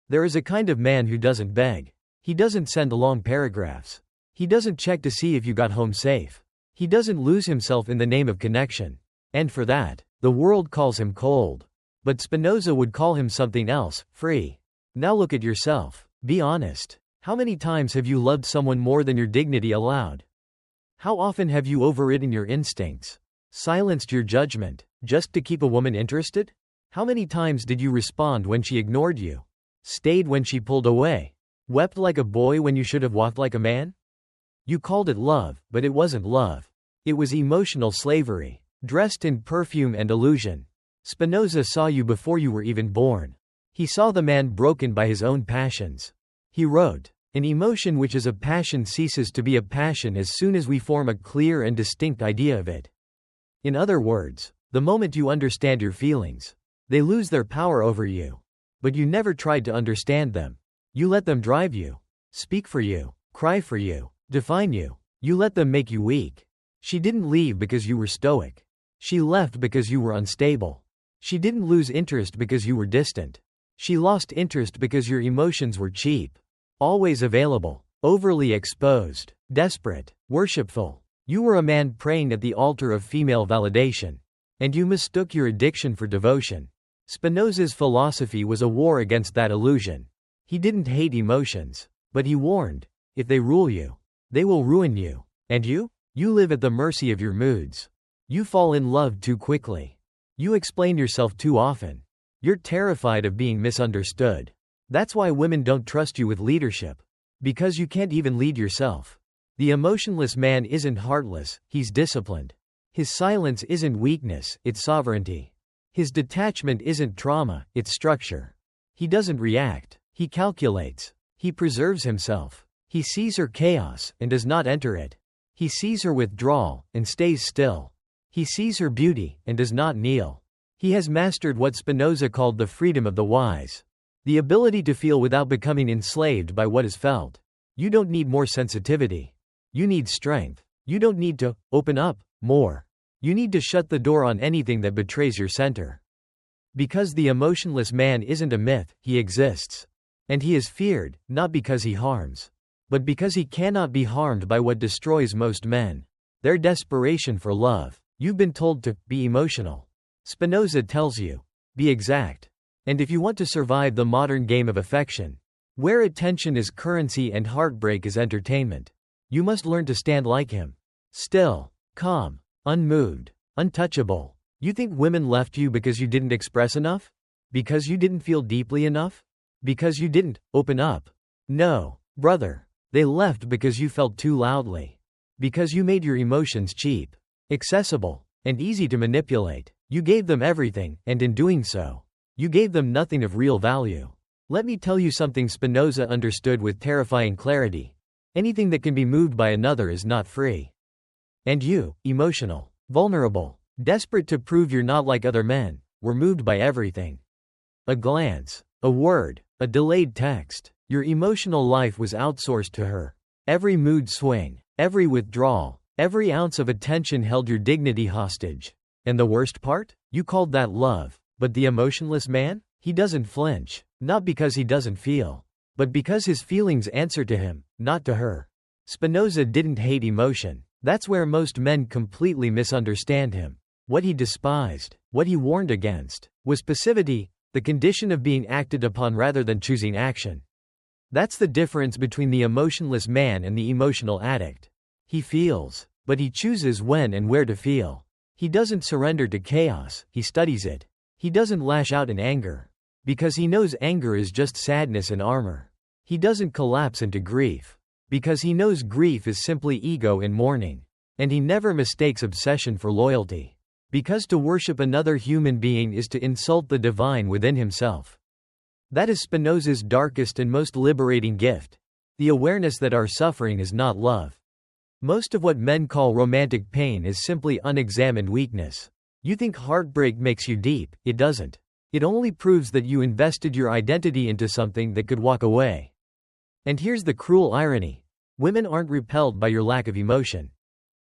There is a kind of man who doesn't beg. He doesn't send long paragraphs. He doesn't check to see if you got home safe. He doesn't lose himself in the name of connection. And for that, the world calls him cold. But Spinoza would call him something else, free. Now look at yourself. Be honest. How many times have you loved someone more than your dignity allowed? How often have you overridden your instincts? Silenced your judgment, just to keep a woman interested? How many times did you respond when she ignored you? Stayed when she pulled away? Wept like a boy when you should have walked like a man? You called it love, but it wasn't love. It was emotional slavery, dressed in perfume and illusion. Spinoza saw you before you were even born. He saw the man broken by his own passions. He wrote, "An emotion which is a passion ceases to be a passion as soon as we form a clear and distinct idea of it." In other words, the moment you understand your feelings, they lose their power over you. But you never tried to understand them. You let them drive you, speak for you, cry for you, define you. You let them make you weak. She didn't leave because you were stoic. She left because you were unstable. She didn't lose interest because you were distant. She lost interest because your emotions were cheap. Always available, overly exposed, desperate, worshipful. You were a man praying at the altar of female validation. And you mistook your addiction for devotion. Spinoza's philosophy was a war against that illusion. He didn't hate emotions, but he warned, if they rule you, they will ruin you. And you? You live at the mercy of your moods. You fall in love too quickly. You explain yourself too often. You're terrified of being misunderstood. That's why women don't trust you with leadership. Because you can't even lead yourself. The emotionless man isn't heartless, he's disciplined. His silence isn't weakness, it's sovereignty. His detachment isn't trauma, it's structure. He doesn't react, he calculates. He preserves himself. He sees her chaos and does not enter it. He sees her withdrawal and stays still. He sees her beauty and does not kneel. He has mastered what Spinoza called the freedom of the wise. The ability to feel without becoming enslaved by what is felt. You don't need more sensitivity. You need strength. You don't need to open up more. You need to shut the door on anything that betrays your center. Because the emotionless man isn't a myth, he exists. And he is feared, not because he harms, but because he cannot be harmed by what destroys most men. Their desperation for love. You've been told to be emotional. Spinoza tells you, be exact. And if you want to survive the modern game of affection, where attention is currency and heartbreak is entertainment, you must learn to stand like him. Still, calm, unmoved, untouchable. You think women left you because you didn't express enough? Because you didn't feel deeply enough? Because you didn't open up? No, brother. They left because you felt too loudly. Because you made your emotions cheap, accessible, and easy to manipulate. You gave them everything, and in doing so, you gave them nothing of real value. Let me tell you something Spinoza understood with terrifying clarity. Anything that can be moved by another is not free. And you, emotional, vulnerable, desperate to prove you're not like other men, were moved by everything. A glance, a word, a delayed text. Your emotional life was outsourced to her. Every mood swing, every withdrawal, every ounce of attention held your dignity hostage. And the worst part? You called that love. But the emotionless man? He doesn't flinch, not because he doesn't feel, but because his feelings answer to him, not to her. Spinoza didn't hate emotion. That's where most men completely misunderstand him. What he despised, what he warned against, was passivity, the condition of being acted upon rather than choosing action. That's the difference between the emotionless man and the emotional addict. He feels, but he chooses when and where to feel. He doesn't surrender to chaos, he studies it. He doesn't lash out in anger, because he knows anger is just sadness in armor. He doesn't collapse into grief, because he knows grief is simply ego in mourning. And he never mistakes obsession for loyalty, because to worship another human being is to insult the divine within himself. That is Spinoza's darkest and most liberating gift, the awareness that our suffering is not love. Most of what men call romantic pain is simply unexamined weakness. You think heartbreak makes you deep, it doesn't. It only proves that you invested your identity into something that could walk away. And here's the cruel irony. Women aren't repelled by your lack of emotion.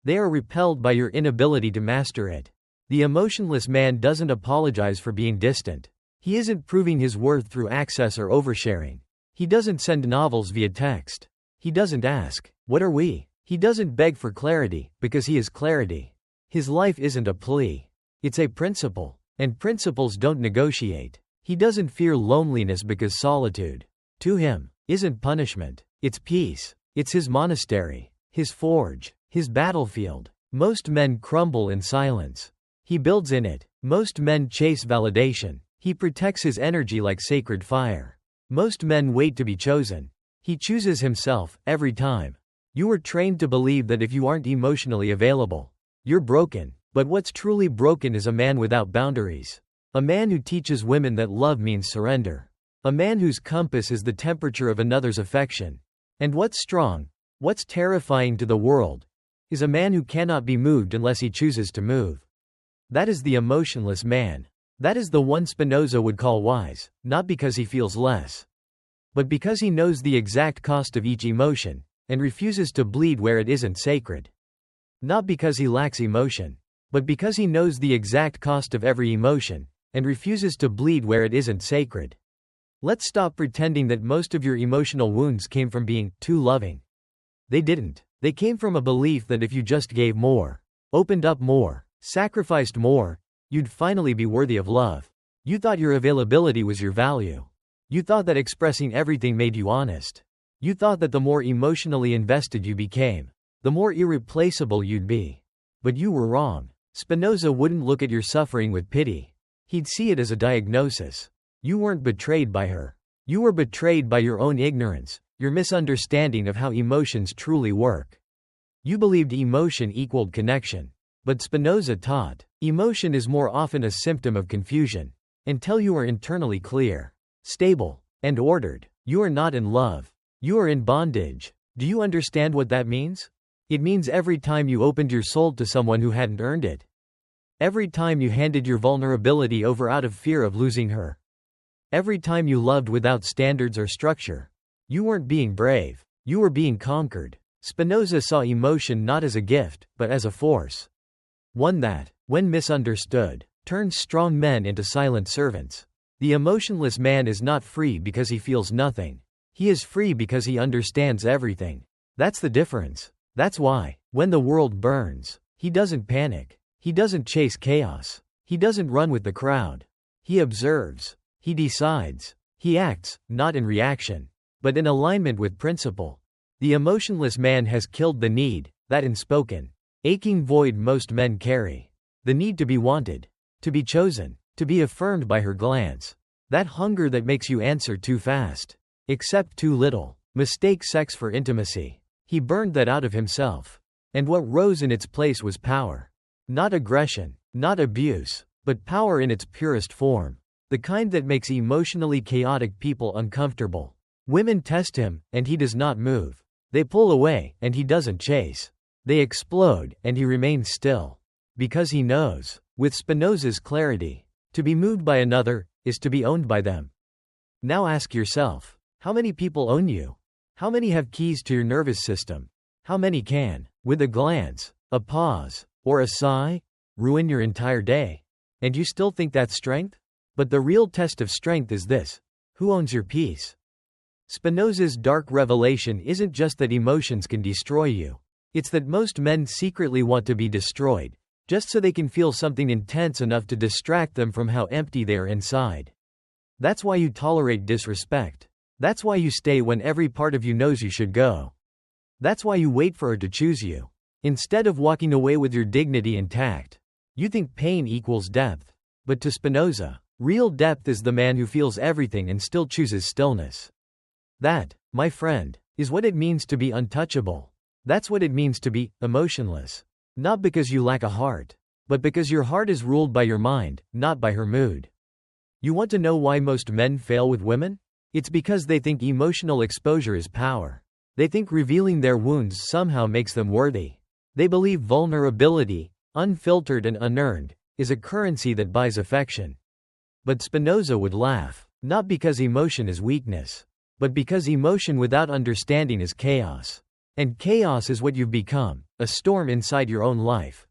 They are repelled by your inability to master it. The emotionless man doesn't apologize for being distant. He isn't proving his worth through access or oversharing. He doesn't send novels via text. He doesn't ask, "What are we?" He doesn't beg for clarity, because he is clarity. His life isn't a plea. It's a principle. And principles don't negotiate. He doesn't fear loneliness because solitude, to him, isn't punishment. It's peace. It's his monastery, his forge, his battlefield. Most men crumble in silence. He builds in it. Most men chase validation. He protects his energy like sacred fire. Most men wait to be chosen. He chooses himself, every time. You were trained to believe that if you aren't emotionally available, you're broken. But what's truly broken is a man without boundaries. A man who teaches women that love means surrender. A man whose compass is the temperature of another's affection. And what's strong, what's terrifying to the world, is a man who cannot be moved unless he chooses to move. That is the emotionless man. That is the one Spinoza would call wise, not because he feels less, but because he knows the exact cost of each emotion, and refuses to bleed where it isn't sacred. Not because he lacks emotion, but because he knows the exact cost of every emotion, and refuses to bleed where it isn't sacred. Let's stop pretending that most of your emotional wounds came from being too loving. They didn't. They came from a belief that if you just gave more, opened up more, sacrificed more, you'd finally be worthy of love. You thought your availability was your value. You thought that expressing everything made you honest. You thought that the more emotionally invested you became, the more irreplaceable you'd be. But you were wrong. Spinoza wouldn't look at your suffering with pity. He'd see it as a diagnosis. You weren't betrayed by her. You were betrayed by your own ignorance, your misunderstanding of how emotions truly work. You believed emotion equaled connection. But Spinoza taught, emotion is more often a symptom of confusion. Until you are internally clear, stable, and ordered, you are not in love. You are in bondage. Do you understand what that means? It means every time you opened your soul to someone who hadn't earned it. Every time you handed your vulnerability over out of fear of losing her. Every time you loved without standards or structure. You weren't being brave. You were being conquered. Spinoza saw emotion not as a gift, but as a force. One that, when misunderstood, turns strong men into silent servants. The emotionless man is not free because he feels nothing. He is free because he understands everything. That's the difference. That's why, when the world burns, he doesn't panic. He doesn't chase chaos. He doesn't run with the crowd. He observes. He decides. He acts, not in reaction, but in alignment with principle. The emotionless man has killed the need, that unspoken, aching void most men carry. The need to be wanted, to be chosen, to be affirmed by her glance. That hunger that makes you answer too fast, accept too little, mistake sex for intimacy. He burned that out of himself. And what rose in its place was power. Not aggression, not abuse, but power in its purest form. The kind that makes emotionally chaotic people uncomfortable. Women test him, and he does not move. They pull away, and he doesn't chase. They explode, and he remains still. Because he knows, with Spinoza's clarity, to be moved by another, is to be owned by them. Now ask yourself, how many people own you? How many have keys to your nervous system? How many can, with a glance, a pause, or a sigh, ruin your entire day? And you still think that's strength? But the real test of strength is this: who owns your peace? Spinoza's dark revelation isn't just that emotions can destroy you. It's that most men secretly want to be destroyed, just so they can feel something intense enough to distract them from how empty they are inside. That's why you tolerate disrespect. That's why you stay when every part of you knows you should go. That's why you wait for her to choose you, instead of walking away with your dignity intact. You think pain equals depth. But to Spinoza, real depth is the man who feels everything and still chooses stillness. That, my friend, is what it means to be untouchable. That's what it means to be emotionless. Not because you lack a heart, but because your heart is ruled by your mind, not by her mood. You want to know why most men fail with women? It's because they think emotional exposure is power. They think revealing their wounds somehow makes them worthy. They believe vulnerability, unfiltered and unearned, is a currency that buys affection. But Spinoza would laugh, not because emotion is weakness, but because emotion without understanding is chaos. And chaos is what you've become, a storm inside your own life.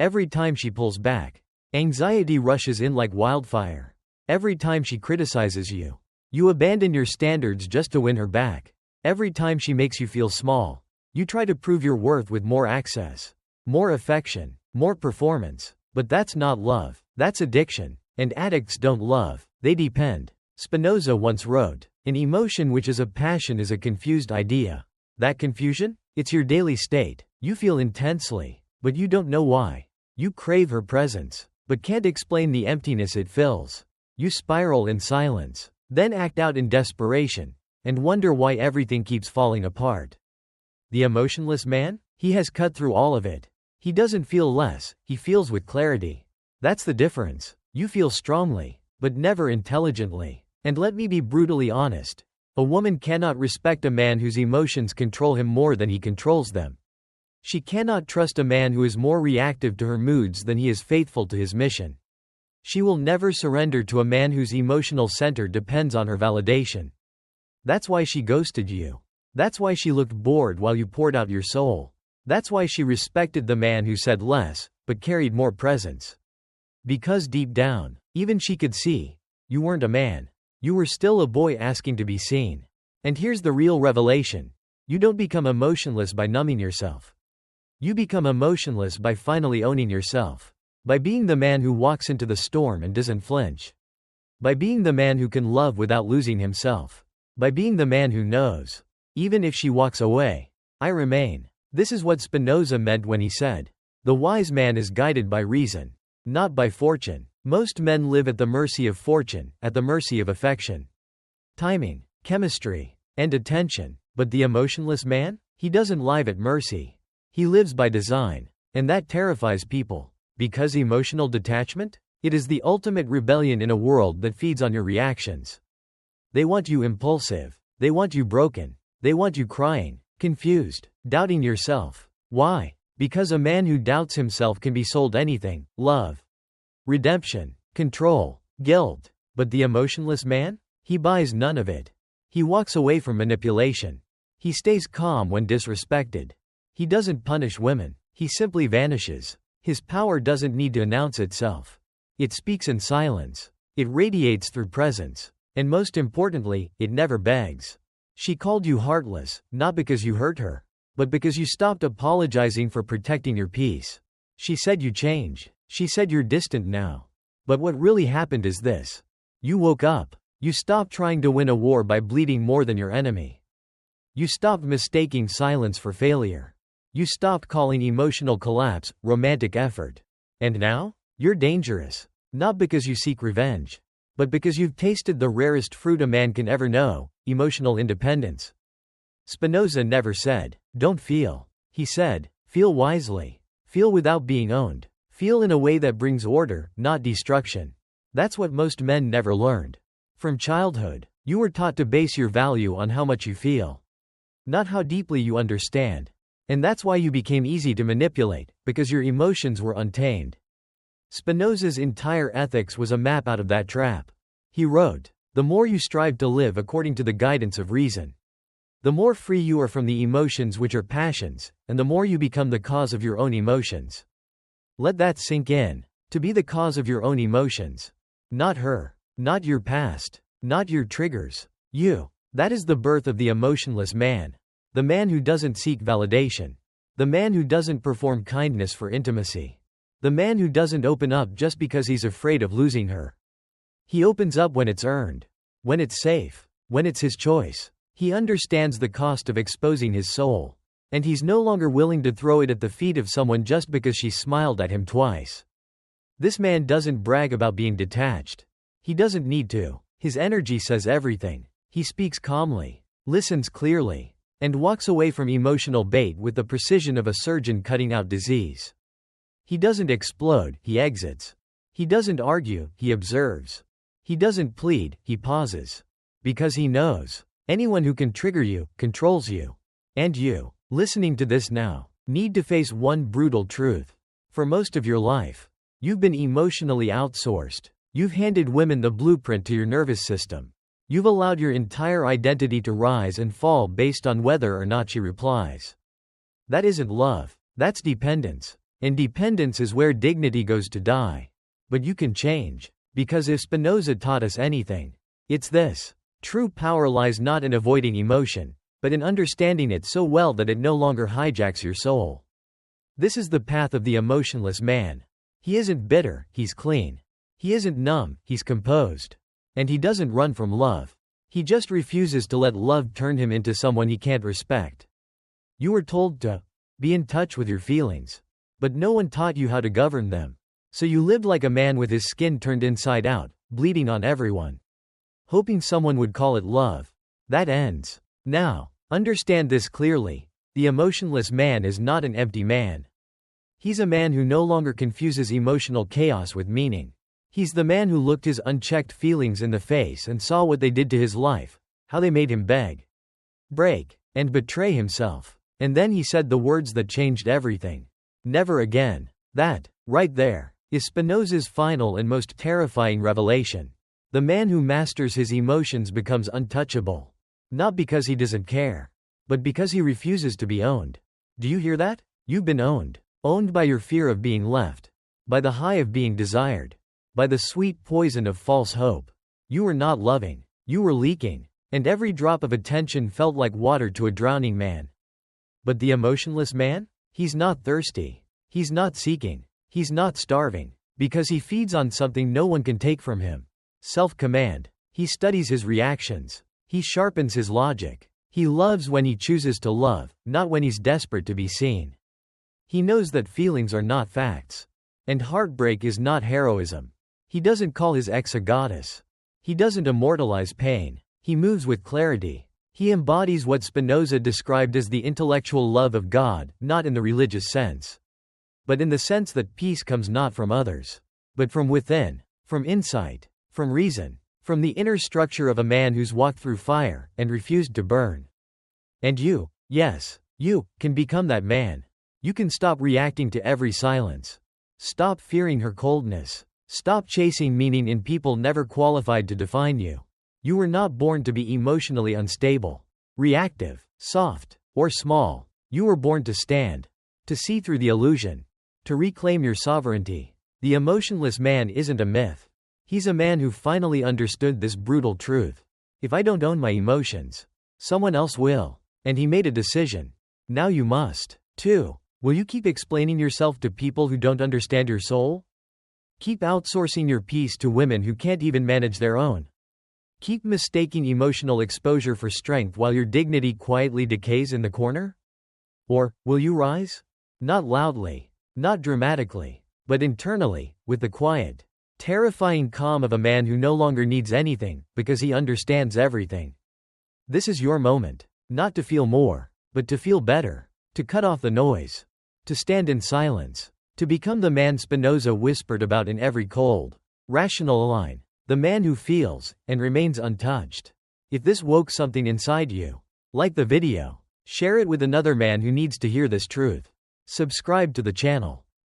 Every time she pulls back, anxiety rushes in like wildfire. Every time she criticizes you, you abandon your standards just to win her back. Every time she makes you feel small, you try to prove your worth with more access, more affection, more performance. But that's not love, that's addiction. And addicts don't love, they depend. Spinoza once wrote, "An emotion which is a passion is a confused idea." That confusion? It's your daily state. You feel intensely, but you don't know why. You crave her presence, but can't explain the emptiness it fills. You spiral in silence, then act out in desperation, and wonder why everything keeps falling apart. The emotionless man? He has cut through all of it. He doesn't feel less, he feels with clarity. That's the difference. You feel strongly, but never intelligently. And let me be brutally honest. A woman cannot respect a man whose emotions control him more than he controls them. She cannot trust a man who is more reactive to her moods than he is faithful to his mission. She will never surrender to a man whose emotional center depends on her validation. That's why she ghosted you. That's why she looked bored while you poured out your soul. That's why she respected the man who said less, but carried more presence. Because deep down, even she could see, you weren't a man. You were still a boy asking to be seen. And here's the real revelation. You don't become emotionless by numbing yourself. You become emotionless by finally owning yourself. By being the man who walks into the storm and doesn't flinch. By being the man who can love without losing himself. By being the man who knows, even if she walks away, I remain. This is what Spinoza meant when he said, "The wise man is guided by reason, not by fortune." Most men live at the mercy of fortune, at the mercy of affection, timing, chemistry, and attention. But the emotionless man? He doesn't live at mercy. He lives by design. And that terrifies people. Because emotional detachment? It is the ultimate rebellion in a world that feeds on your reactions. They want you impulsive. They want you broken. They want you crying, confused, doubting yourself. Why? Because a man who doubts himself can be sold anything: love, redemption, control, guilt. But the emotionless man? He buys none of it. He walks away from manipulation. He stays calm when disrespected. He doesn't punish women. He simply vanishes. His power doesn't need to announce itself. It speaks in silence. It radiates through presence. And most importantly, it never begs. She called you heartless, not because you hurt her, but because you stopped apologizing for protecting your peace. She said you change. She said you're distant now. But what really happened is this. You woke up. You stopped trying to win a war by bleeding more than your enemy. You stopped mistaking silence for failure. You stopped calling emotional collapse romantic effort. And now? You're dangerous. Not because you seek revenge, but because you've tasted the rarest fruit a man can ever know: emotional independence. Spinoza never said, "Don't feel." He said, "Feel wisely. Feel without being owned. Feel in a way that brings order, not destruction." That's what most men never learned. From childhood, you were taught to base your value on how much you feel, not how deeply you understand. And that's why you became easy to manipulate, because your emotions were untamed. Spinoza's entire ethics was a map out of that trap. He wrote, "The more you strive to live according to the guidance of reason, the more free you are from the emotions which are passions, and the more you become the cause of your own emotions." Let that sink in. To be the cause of your own emotions. Not her. Not your past. Not your triggers. You. That is the birth of the emotionless man. The man who doesn't seek validation. The man who doesn't perform kindness for intimacy. The man who doesn't open up just because he's afraid of losing her. He opens up when it's earned. When it's safe. When it's his choice. He understands the cost of exposing his soul. And he's no longer willing to throw it at the feet of someone just because she smiled at him twice. This man doesn't brag about being detached. He doesn't need to. His energy says everything. He speaks calmly, listens clearly, and walks away from emotional bait with the precision of a surgeon cutting out disease. He doesn't explode, he exits. He doesn't argue, he observes. He doesn't plead, he pauses. Because he knows, anyone who can trigger you, controls you. And you, listening to this now, need to face one brutal truth. For most of your life, you've been emotionally outsourced. You've handed women the blueprint to your nervous system. You've allowed your entire identity to rise and fall based on whether or not she replies. That isn't love, that's dependence. And dependence is where dignity goes to die. But you can change. Because if Spinoza taught us anything, it's this. True power lies not in avoiding emotion, but in understanding it so well that it no longer hijacks your soul. This is the path of the emotionless man. He isn't bitter, he's clean. He isn't numb, he's composed. And he doesn't run from love. He just refuses to let love turn him into someone he can't respect. You were told to be in touch with your feelings. But no one taught you how to govern them. So you lived like a man with his skin turned inside out, bleeding on everyone. Hoping someone would call it love. That ends. Now, understand this clearly. The emotionless man is not an empty man. He's a man who no longer confuses emotional chaos with meaning. He's the man who looked his unchecked feelings in the face and saw what they did to his life, how they made him beg, break, and betray himself. And then he said the words that changed everything. Never again. That, right there, is Spinoza's final and most terrifying revelation. The man who masters his emotions becomes untouchable. Not because he doesn't care, but because he refuses to be owned. Do you hear that? You've been owned. Owned by your fear of being left. By the high of being desired. By the sweet poison of false hope. You were not loving. You were leaking. And every drop of attention felt like water to a drowning man. But the emotionless man? He's not thirsty. He's not seeking. He's not starving. Because he feeds on something no one can take from him. Self-command. He studies his reactions. He sharpens his logic. He loves when he chooses to love, not when he's desperate to be seen. He knows that feelings are not facts. And heartbreak is not heroism. He doesn't call his ex a goddess. He doesn't immortalize pain. He moves with clarity. He embodies what Spinoza described as the intellectual love of God, not in the religious sense, but in the sense that peace comes not from others, but from within, from insight, from reason, from the inner structure of a man who's walked through fire and refused to burn. And you, yes, you, can become that man. You can stop reacting to every silence. Stop fearing her coldness. Stop chasing meaning in people never qualified to define you. You were not born to be emotionally unstable, reactive, soft, or small. You were born to stand, to see through the illusion, to reclaim your sovereignty. The emotionless man isn't a myth. He's a man who finally understood this brutal truth. If I don't own my emotions, someone else will. And he made a decision. Now you must, too. Will you keep explaining yourself to people who don't understand your soul? Keep outsourcing your peace to women who can't even manage their own. Keep mistaking emotional exposure for strength while your dignity quietly decays in the corner? Or, will you rise? Not loudly, not dramatically, but internally, with the quiet, terrifying calm of a man who no longer needs anything, because he understands everything. This is your moment, not to feel more, but to feel better, to cut off the noise, to stand in silence, to become the man Spinoza whispered about in every cold, rational line, the man who feels, and remains untouched. If this woke something inside you, like the video, share it with another man who needs to hear this truth. Subscribe to the channel.